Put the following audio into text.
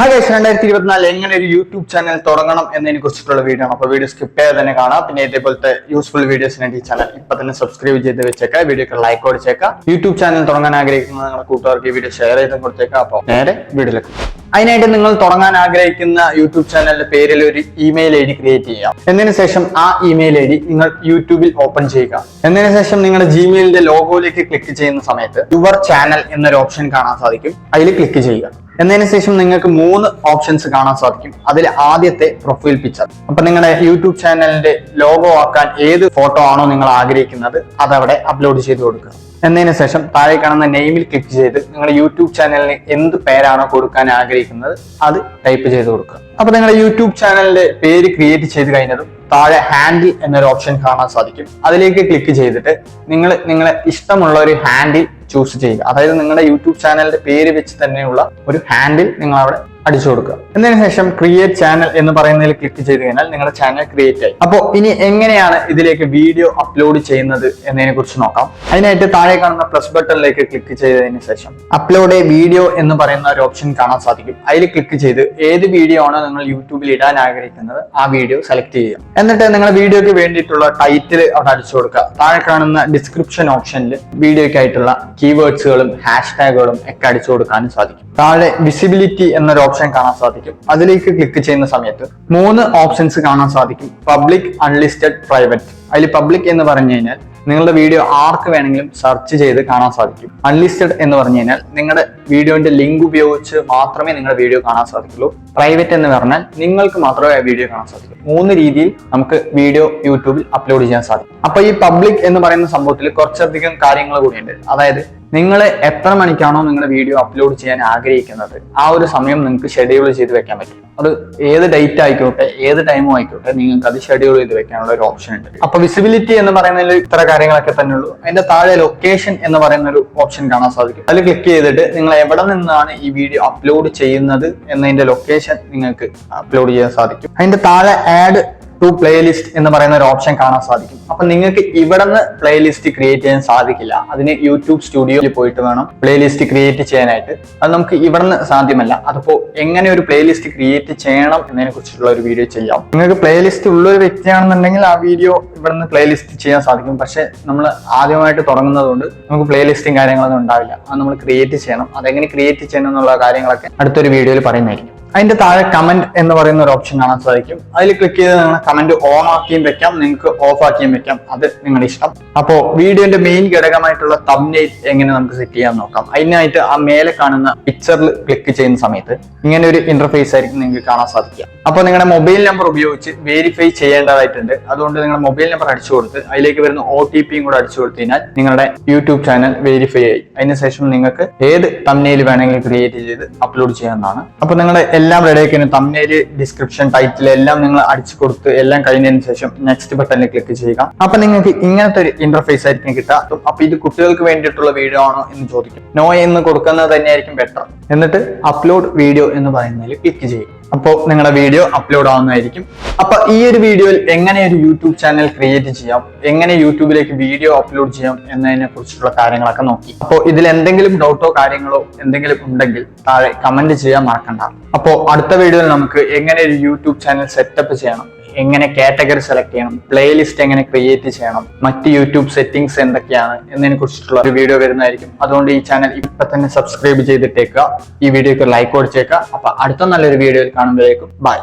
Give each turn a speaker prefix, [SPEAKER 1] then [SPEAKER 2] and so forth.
[SPEAKER 1] Hi guys, 2024 എങ്ങനെ ഒരു YouTube channel തുടങ്ങണം എന്നതിനെ കുറിച്ചിട്ടുള്ള വീഡിയോ ആണ്. അപ്പോൾ വീഡിയോ സ്കിപ്പ് ചെയ്യാതെ തന്നെ കാണാം. പിന്നെ ഇതേപോലത്തെ യൂസ്ഫുൾ വീഡിയോസിന് ഈ ചാനൽ ഇപ്പൊ തന്നെ സബ്സ്ക്രൈബ് ചെയ്ത് വെച്ചേക്കാം. വീഡിയോക്ക് ലൈക്ക് കൊടുത്തേക്കാം. യൂട്യൂബ് ചാനൽ തുടങ്ങാൻ ആഗ്രഹിക്കുന്ന നിങ്ങളുടെ കൂട്ടുകാർക്ക് ഈ വീഡിയോ ഷെയർ ചെയ്ത് കൊടുത്തേക്കാം. അപ്പോൾ നേരെ വീഡിയോയിലേക്ക്. അതിനായിട്ട് നിങ്ങൾ തുടങ്ങാൻ ആഗ്രഹിക്കുന്ന യൂട്യൂബ് ചാനലിന്റെ പേരിൽ ഒരു ഇമെയിൽ ഐ ഡി ക്രിയേറ്റ് ചെയ്യാം. എന്നതിന് ശേഷം ആ ഇമെയിൽ ഐ ഡി നിങ്ങൾ യൂട്യൂബിൽ ഓപ്പൺ ചെയ്യുക. എന്നതിന് ശേഷം നിങ്ങളുടെ ജിമെയിലിന്റെ ലോഗോയിലേക്ക് ക്ലിക്ക് ചെയ്യുന്ന സമയത്ത് യുവർ ചാനൽ എന്നൊരു ഓപ്ഷൻ കാണാൻ സാധിക്കും. അതിൽ ക്ലിക്ക് ചെയ്യുക. എന്നതിന് ശേഷം നിങ്ങൾക്ക് 3 ഓപ്ഷൻസ് കാണാൻ സാധിക്കും. അതിൽ ആദ്യത്തെ പ്രൊഫൈൽ പിക്ചർ. അപ്പൊ നിങ്ങളുടെ യൂട്യൂബ് ചാനലിന്റെ ലോഗോ ആക്കാൻ ഏത് ഫോട്ടോ ആണോ നിങ്ങൾ ആഗ്രഹിക്കുന്നത് അതവിടെ അപ്ലോഡ് ചെയ്ത് കൊടുക്കുക. എന്നതിന് ശേഷം താഴെ കാണുന്ന നെയിമിൽ ക്ലിക്ക് ചെയ്ത് നിങ്ങളുടെ യൂട്യൂബ് ചാനലിന് എന്ത് പേരാണോ കൊടുക്കാൻ ആഗ്രഹിക്കുന്നത് അത് ടൈപ്പ് ചെയ്ത് കൊടുക്കുക. അപ്പൊ നിങ്ങളുടെ യൂട്യൂബ് ചാനലിന്റെ പേര് ക്രിയേറ്റ് ചെയ്ത് കഴിഞ്ഞതും താഴെ ഹാൻഡിൽ എന്നൊരു ഓപ്ഷൻ കാണാൻ സാധിക്കും. അതിലേക്ക് ക്ലിക്ക് ചെയ്തിട്ട് നിങ്ങളെ ഇഷ്ടമുള്ള ഒരു ഹാൻഡിൽ ചൂസ് ചെയ്യുക. അതായത് നിങ്ങളുടെ യൂട്യൂബ് ചാനലിന്റെ പേര് വെച്ച് തന്നെയുള്ള ഒരു ഹാൻഡിൽ നിങ്ങൾ അവിടെ അടിച്ചു കൊടുക്കുക. എന്നതിന് ശേഷം ക്രിയേറ്റ് ചാനൽ എന്ന് പറയുന്നതിൽ ക്ലിക്ക് ചെയ്ത് കഴിഞ്ഞാൽ നിങ്ങളുടെ ചാനൽ ക്രിയേറ്റ് ആയി. അപ്പോൾ ഇനി എങ്ങനെയാണ് ഇതിലേക്ക് വീഡിയോ അപ്ലോഡ് ചെയ്യുന്നത് എന്നതിനെ കുറിച്ച് നോക്കാം. അതിനായിട്ട് താഴെ കാണുന്ന പ്ലസ് ബട്ടണിലേക്ക് ക്ലിക്ക് ചെയ്തതിന് ശേഷം അപ്ലോഡ് എ വീഡിയോ എന്ന് പറയുന്ന ഒരു ഓപ്ഷൻ കാണാൻ സാധിക്കും. അതിൽ ക്ലിക്ക് ചെയ്ത് ഏത് വീഡിയോ ആണോ നിങ്ങൾ യൂട്യൂബിൽ ഇടാൻ ആഗ്രഹിക്കുന്നത് ആ വീഡിയോ സെലക്ട് ചെയ്യുക. എന്നിട്ട് നിങ്ങളുടെ വീഡിയോക്ക് വേണ്ടിയിട്ടുള്ള ടൈറ്റിൽ അവിടെ അടിച്ചു കൊടുക്കുക. താഴെ കാണുന്ന ഡിസ്ക്രിപ്ഷൻ ഓപ്ഷനിൽ വീഡിയോയ്ക്കായിട്ടുള്ള കീവേഡ്സുകളും ഹാഷ്ടാഗുകളും ഒക്കെ അടിച്ചു കൊടുക്കാനും സാധിക്കും. താഴെ വിസിബിലിറ്റി എന്നൊരു ഓപ്ഷൻ കാണാൻ സാധിക്കും. അതിലേക്ക് ക്ലിക്ക് ചെയ്യുന്ന സമയത്ത് 3 ഓപ്ഷൻസ് കാണാൻ സാധിക്കും. Public, unlisted, private. അതിൽ പബ്ലിക് എന്ന് പറഞ്ഞു കഴിഞ്ഞാൽ നിങ്ങളുടെ വീഡിയോ ആർക്ക് വേണമെങ്കിലും സെർച്ച് ചെയ്ത് കാണാൻ സാധിക്കും. അൺലിസ്റ്റഡ് എന്ന് പറഞ്ഞു കഴിഞ്ഞാൽ നിങ്ങളുടെ വീഡിയോന്റെ ലിങ്ക് ഉപയോഗിച്ച് മാത്രമേ നിങ്ങളുടെ വീഡിയോ കാണാൻ സാധിക്കുള്ളൂ. പ്രൈവറ്റ് എന്ന് പറഞ്ഞാൽ നിങ്ങൾക്ക് മാത്രമേ ആ വീഡിയോ കാണാൻ സാധിക്കൂ. 3 രീതിയിൽ നമുക്ക് വീഡിയോ യൂട്യൂബിൽ അപ്ലോഡ് ചെയ്യാൻ സാധിക്കും. അപ്പൊ ഈ പബ്ലിക് എന്ന് പറയുന്ന സംഭവത്തിൽ കുറച്ചധികം കാര്യങ്ങൾ കൂടിയുണ്ട്. അതായത് നിങ്ങൾ എത്ര മണിക്കാണോ നിങ്ങളുടെ വീഡിയോ അപ്ലോഡ് ചെയ്യാൻ ആഗ്രഹിക്കുന്നത് ആ ഒരു സമയം നിങ്ങൾക്ക് ഷെഡ്യൂൾ ചെയ്ത് വെക്കാൻ പറ്റും. അത് ഏത് ഡേറ്റ് ആയിക്കോട്ടെ, ഏത് ടൈമും ആയിക്കോട്ടെ, നിങ്ങൾക്ക് അത് ഷെഡ്യൂൾ ചെയ്ത് വെക്കാനുള്ള ഒരു ഓപ്ഷൻ ഉണ്ട്. അപ്പൊ വിസിബിലിറ്റി എന്ന് പറയുന്നതിൽ ഇത്ര കാര്യങ്ങളൊക്കെ തന്നെ ഉള്ളൂ. അതിന്റെ താഴെ ലൊക്കേഷൻ എന്ന് പറയുന്ന ഒരു ഓപ്ഷൻ കാണാൻ സാധിക്കും. അതിൽ ക്ലിക്ക് ചെയ്തിട്ട് നിങ്ങൾ എവിടെ നിന്നാണ് ഈ വീഡിയോ അപ്ലോഡ് ചെയ്യുന്നത് എന്നതിന്റെ ലൊക്കേഷൻ നിങ്ങൾക്ക് അപ്ലോഡ് ചെയ്യാൻ സാധിക്കും. അതിന്റെ താഴെ ആഡ് ടു പ്ലേലിസ്റ്റ് എന്ന് പറയുന്ന ഒരു ഓപ്ഷൻ കാണാൻ സാധിക്കും. അപ്പൊ നിങ്ങൾക്ക് ഇവിടെ നിന്ന് പ്ലേലിസ്റ്റ് ക്രിയേറ്റ് ചെയ്യാൻ സാധിക്കില്ല. അതിന് യൂട്യൂബ് സ്റ്റുഡിയോയിൽ പോയിട്ട് വേണം പ്ലേലിസ്റ്റ് ക്രിയേറ്റ് ചെയ്യാനായിട്ട്. അത് നമുക്ക് ഇവിടെ നിന്ന് സാധ്യമല്ല. അതിപ്പോ എങ്ങനെ ഒരു പ്ലേലിസ്റ്റ് ക്രിയേറ്റ് ചെയ്യണം എന്നതിനെ കുറിച്ചുള്ള ഒരു വീഡിയോ ചെയ്യാം. നിങ്ങൾക്ക് പ്ലേലിസ്റ്റ് ഉള്ള ഒരു വ്യക്തിയാണെന്നുണ്ടെങ്കിൽ ആ വീഡിയോ ഇവിടെ നിന്ന് പ്ലേലിസ്റ്റ് ചെയ്യാൻ സാധിക്കും. പക്ഷെ നമ്മൾ ആദ്യമായിട്ട് തുടങ്ങുന്നത് കൊണ്ട് നമുക്ക് പ്ലേലിസ്റ്റും കാര്യങ്ങളൊന്നും ഉണ്ടാവില്ല. അത് നമ്മൾ ക്രിയേറ്റ് ചെയ്യണം. അതെങ്ങനെ ക്രിയേറ്റ് ചെയ്യണം എന്നുള്ള കാര്യങ്ങളൊക്കെ അടുത്തൊരു വീഡിയോയിൽ പറയുന്നതായിരിക്കും. അതിന്റെ താഴെ കമന്റ് എന്ന് പറയുന്ന ഒരു ഓപ്ഷൻ കാണാൻ സാധിക്കും. അതിൽ ക്ലിക്ക് ചെയ്ത് നിങ്ങൾ കമന്റ് ഓൺ ആക്കിയും വെക്കാം, നിങ്ങൾക്ക് ഓഫ് ആക്കിയും വെക്കാം. അത് നിങ്ങളുടെ ഇഷ്ടം. അപ്പോൾ വീഡിയോന്റെ മെയിൻ ഘടകമായിട്ടുള്ള തംബ്നെയിൽ എങ്ങനെ നമുക്ക് സെറ്റ് ചെയ്യാൻ നോക്കാം. അതിനായിട്ട് ആ മേലെ കാണുന്ന പിക്ചറിൽ ക്ലിക്ക് ചെയ്യുന്ന സമയത്ത് ഇങ്ങനെ ഒരു ഇന്റർഫേസ് ആയിരിക്കും നിങ്ങൾക്ക് കാണാൻ സാധിക്കുക. അപ്പോൾ നിങ്ങളുടെ മൊബൈൽ നമ്പർ ഉപയോഗിച്ച് വെരിഫൈ ചെയ്യേണ്ടതായിട്ടുണ്ട്. അതുകൊണ്ട് നിങ്ങളുടെ മൊബൈൽ നമ്പർ അടിച്ചു കൊടുത്ത് അതിലേക്ക് വരുന്ന OTPയും കൂടെ അടിച്ചു കൊടുത്തു കഴിഞ്ഞാൽ നിങ്ങളുടെ യൂട്യൂബ് ചാനൽ വെരിഫൈ ആയി. അതിനുശേഷം നിങ്ങൾക്ക് ഏത് തംബ്നെയിൽ വേണമെങ്കിലും ക്രിയേറ്റ് ചെയ്ത് അപ്ലോഡ് ചെയ്യാവുന്നതാണ്. അപ്പോൾ നിങ്ങളുടെ എല്ലാം റെഡി ആക്കി തംബ്നെയിൽ, ഡിസ്ക്രിപ്ഷൻ, ടൈറ്റിൽ എല്ലാം നിങ്ങൾ അടിച്ചു കൊടുത്ത് എല്ലാം കഴിഞ്ഞതിന് ശേഷം നെക്സ്റ്റ് ബട്ടണിൽ ക്ലിക്ക് ചെയ്യുക. അപ്പൊ നിങ്ങൾക്ക് ഇങ്ങനത്തെ ഒരു ഇന്റർഫേസ് ആയിരിക്കും കിട്ടുക. അപ്പൊ ഇത് കുട്ടികൾക്ക് വേണ്ടിയിട്ടുള്ള വീഡിയോ ആണോ എന്ന് ചോദിക്കും. നോ എന്ന് കൊടുക്കുന്നത് തന്നെയായിരിക്കും ബെറ്റർ. എന്നിട്ട് അപ്ലോഡ് വീഡിയോ എന്ന് പറയുന്നതിൽ ക്ലിക്ക് ചെയ്യും. അപ്പോൾ നിങ്ങളുടെ വീഡിയോ അപ്ലോഡ് ആവുന്നതായിരിക്കും. അപ്പൊ ഈ ഒരു വീഡിയോയിൽ എങ്ങനെ ഒരു യൂട്യൂബ് ചാനൽ ക്രിയേറ്റ് ചെയ്യാം, എങ്ങനെ യൂട്യൂബിലേക്ക് വീഡിയോ അപ്ലോഡ് ചെയ്യാം എന്നതിനെ കുറിച്ചുള്ള കാര്യങ്ങളൊക്കെ നോക്കി. അപ്പോൾ ഇതിൽ എന്തെങ്കിലും ഡൗട്ടോ കാര്യങ്ങളോ എന്തെങ്കിലും ഉണ്ടെങ്കിൽ താഴെ കമന്റ് ചെയ്യാൻ മറക്കണ്ട. അപ്പോൾ അടുത്ത വീഡിയോയിൽ നമുക്ക് എങ്ങനെ ഒരു യൂട്യൂബ് ചാനൽ സെറ്റപ്പ് ചെയ്യണം, എങ്ങനെ കാറ്റഗറി സെലക്ട് ചെയ്യണം, പ്ലേലിസ്റ്റ് എങ്ങനെ ക്രിയേറ്റ് ചെയ്യണം, മറ്റ് യൂട്യൂബ് സെറ്റിംഗ്സ് എന്തൊക്കെയാണ് എന്നതിനെ കുറിച്ചിട്ടുള്ള ഒരു വീഡിയോ വരുന്നതായിരിക്കും. അതുകൊണ്ട് ഈ ചാനൽ ഇപ്പൊ തന്നെ സബ്സ്ക്രൈബ് ചെയ്തിട്ടേക്കുക. ഈ വീഡിയോക്ക് ലൈക്ക് കൊടുത്തേക്കുക. അപ്പൊ അടുത്ത നല്ലൊരു വീഡിയോയിൽ കാണുമ്പോഴേക്കും ബൈ.